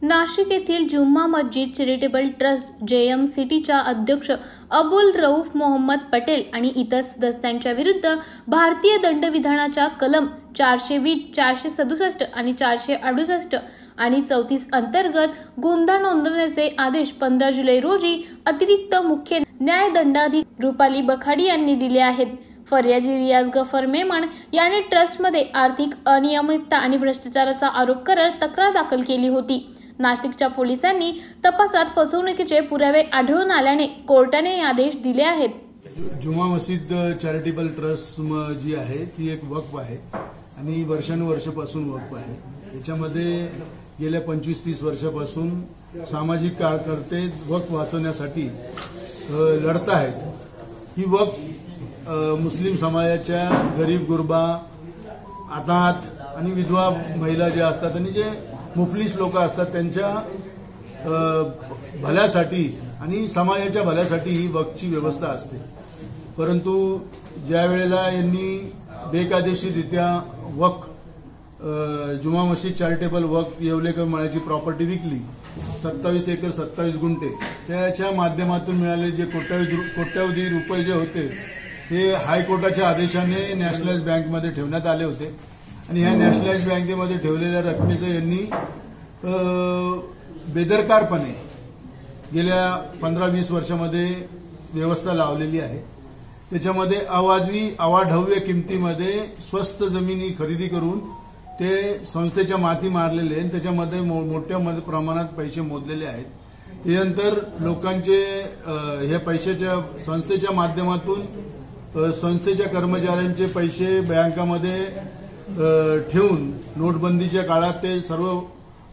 नाशिक येथील जुम्मा मस्जिद चॅरिटेबल ट्रस्ट JMCTच्या अध्यक्ष अबुल रऊफ मोहम्मद पटेल आणि इतर सदस्यांच्या विरुद्ध भारतीय दंडविधानाच्या कलम 420, 467 आणि 468 आणि 34 अंतर्गत गुन्हा नोंदवण्याचे आदेश 15 जुलै रोजी अतिरिक्त मुख्य न्यायदंडाधिकारी रुपाली बखाडी यांनी दिले आहेत। फर्यादी रियाज गफर मेमन याने ट्रस्टमध्ये आर्थिक अनियमितता आणि भ्रष्टाचाराचा आरोप करत तक्रार दाखल केली होती। नाशिकच्या पोलिसांनी तपासात फसवणुकीचे पुरावे आढळून आल्याने कोर्टाने हे आदेश दिले आहेत। जुम्मा मस्जिद चॅरिटेबल ट्रस्ट जी आहे ती एक वक्फ आहे आणि वर्षानुवर्षापासून वक्फ आहे। याच्यामध्ये गेल्या 25-30 वर्षापासून सामाजिक कार्यकर्ते वक्फ वाचवण्यासाठी लढत आहेत। ही वक्फ मुस्लिम समाजाच्या गरीब गुरबा, अनाथ आणि विधवा महिला ज्या असतात आणि जे मुफलीस लोक असतात त्यांच्या भल्यासाठी आणि समाजाच्या भल्यासाठी ही वक्फची व्यवस्था असते। परंतु ज्या वेळेला यांनी बेकायदेशीररित्या वक्फ जुम्मा मस्जिद चॅरिटेबल वक्फ येवलेकर मळ्याची प्रॉपर्टी विकली, 27 एकर 27 गुंठे, त्याच्या माध्यमातून मिळालेले जे कोट्यावधी रुपये जे होते ते हायकोर्टाच्या आदेशाने नॅशनलाइज बँकमध्ये ठेवण्यात आले होते आणि ह्या नॅशनलाइज बँकेमध्ये ठेवलेल्या रकमेचं यांनी बेदरकारपणे गेल्या 15-20 वर्षामध्ये व्यवस्था लावलेली आहे। त्याच्यामध्ये अवाढव्य किमतीमध्ये स्वस्त जमिनी खरेदी करून ते संस्थेच्या माथी मारलेले आणि त्याच्यामध्ये मोठ्या प्रमाणात पैसे मोजलेले आहेत। त्यानंतर लोकांचे ह्या पैशाच्या संस्थेच्या माध्यमातून संस्थेच्या कर्मचाऱ्यांचे पैसे बँकामध्ये ठेवून नोटबंदीच्या काळात ते सर्व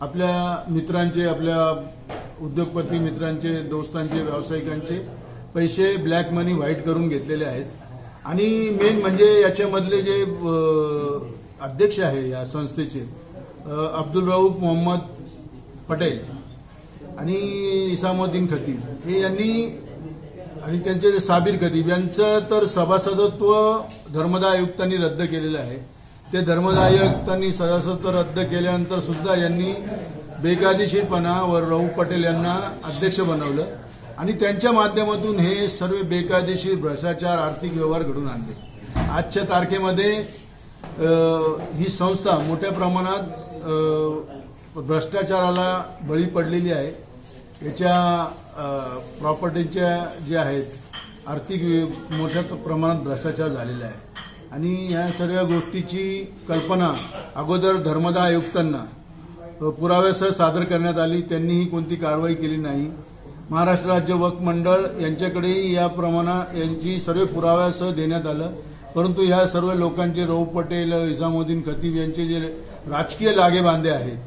आपल्या मित्रांचे, आपल्या उद्योगपती मित्रांचे, दोस्तांचे, व्यावसायिकांचे पैसे ब्लॅक मनी व्हाईट करून घेतलेले आहेत। आणि मेन म्हणजे याच्यामधले जे अध्यक्ष आहे या संस्थेचे अब्दुल रऊफ मोहम्मद पटेल आणि इसामुद्दीन खतीब हे यांनी आणि त्यांचे साबिर खतीब यांचं तर सभासदत्व धर्मदाय आयुक्तांनी रद्द केलेलं आहे। ते धर्मदाय आयुक्तांनी सभासदत्व रद्द केल्यानंतर सुद्धा यांनी बेकायदेशीरपणावर रऊफ पटेल यांना अध्यक्ष बनवलं आणि त्यांच्या माध्यमातून हे सर्व बेकायदेशीर भ्रष्टाचार, आर्थिक व्यवहार घडून आणले। आजच्या तारखेमध्ये ही संस्था मोठ्या प्रमाणात भ्रष्टाचाराला बळी पडलेली आहे। याच्या प्रॉपर्टीच्या जे आहेत आर्थिक मोठ्या प्रमाणात भ्रष्टाचार झालेला आहे आणि या सर्व गोष्टीची कल्पना अगोदर धर्मदाय आयुक्तांना पुराव्यासह सादर करण्यात आली, त्यांनीही कोणती कारवाई केली नाही। महाराष्ट्र राज्य वक्फ मंडळ यांच्याकडेही या यांची सर्व पुराव्यासह देण्यात आलं, परंतु ह्या सर्व लोकांचे रऊफ पटेल, इसामुद्दीन खतीब यांचे जे राजकीय लागेबांधे आहेत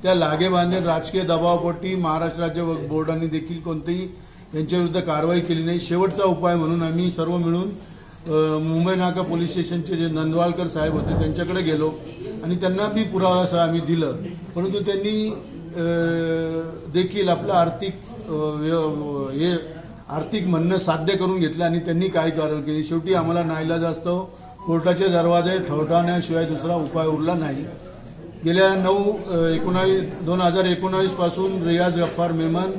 त्या लागेबांधे राजकीय दबावापोटी महाराष्ट्र राज्य वक्फ बोर्डाने देखील कोणतीही यांच्याविरुद्ध कारवाई केली नाही। शेवटचा उपाय म्हणून आम्ही सर्व मिळून मुंबई नाका पोलीस स्टेशनचे जे नंदवालकर साहेब होते त्यांच्याकडे गेलो आणि त्यांना बी पुरावासह आम्ही दिलं, परंतु त्यांनी देखील आपलं आर्थिक म्हणणं साध्य करून घेतलं आणि त्यांनी काय कारवाई केली। शेवटी आम्हाला नाईलाजास्तव कोर्टाचे दरवाजे ठोठावण्याशिवाय दुसरा उपाय उरला नाही। गेल्या 2019 पासून रियाज गफ्फार मेमन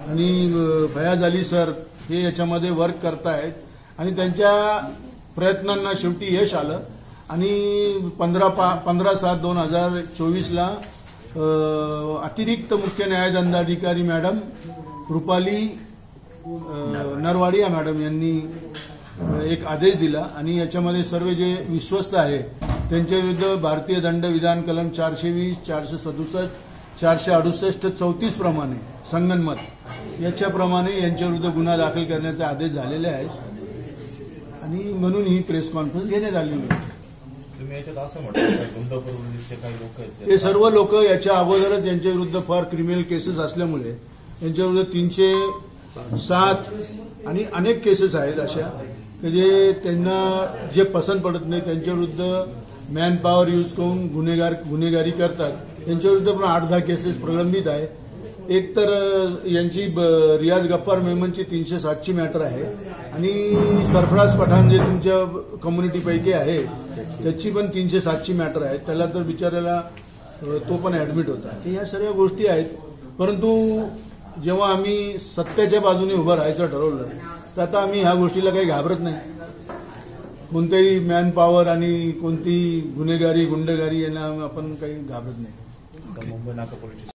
आणि फयाज अली सर हे याच्यामध्ये वर्क करतायत आणि त्यांच्या प्रयत्नांना शेवटी यश आलं आणि 15/7/2024 अतिरिक्त मुख्य न्यायदंडाधिकारी मॅडम रुपाली नरवाडिया मॅडम यांनी एक आदेश दिला आणि याच्यामध्ये सर्व जे विश्वस्त आहे त्यांच्या विरुद्ध भारतीय दंडविधान कलम 420, 467, 468, 34 प्रमाणे संगनमत याच्याप्रमाणे यांच्या विरुद्ध गुन्हा दाखल करण्याचे आदेश झालेले आहेत आणि म्हणून ही प्रेस कॉन्फरन्स घेण्यात आलेली होती। हे सर्व लोक याच्या अगोदरच यांच्या विरुद्ध फार क्रिमिनल केसेस असल्यामुळे यांच्या विरुद्ध 307 आणि अनेक केसेस आहेत अशा जे त्यांना जे पसंत पडत नाही त्यांच्या विरुद्ध मॅन पॉवर यूज करून गुन्हेगारी करतात। त्यांच्या विरुद्ध पण 8-10 केसेस प्रलंबित आहे। एक तर यांची रियाज गफ्फार मेमनची 307ची मॅटर आहे आणि सरफराज पठाण जे तुमच्या कम्युनिटीपैकी आहे त्याची पण 307ची मॅटर आहे। त्याला तर बिचारायला तो पण ऍडमिट होता। या सर्व गोष्टी आहेत, परंतु जेव्हा आम्ही सत्याच्या बाजूने उभं राहायचं ठरवलं तर आता आम्ही ह्या गोष्टीला काही घाबरत नाही. कोणतेही मॅन पॉवर आणि कोणती गुन्हेगारी गुंडगारी यांना आपण काही घाबरत नाही. मुंबई नाका पोलीस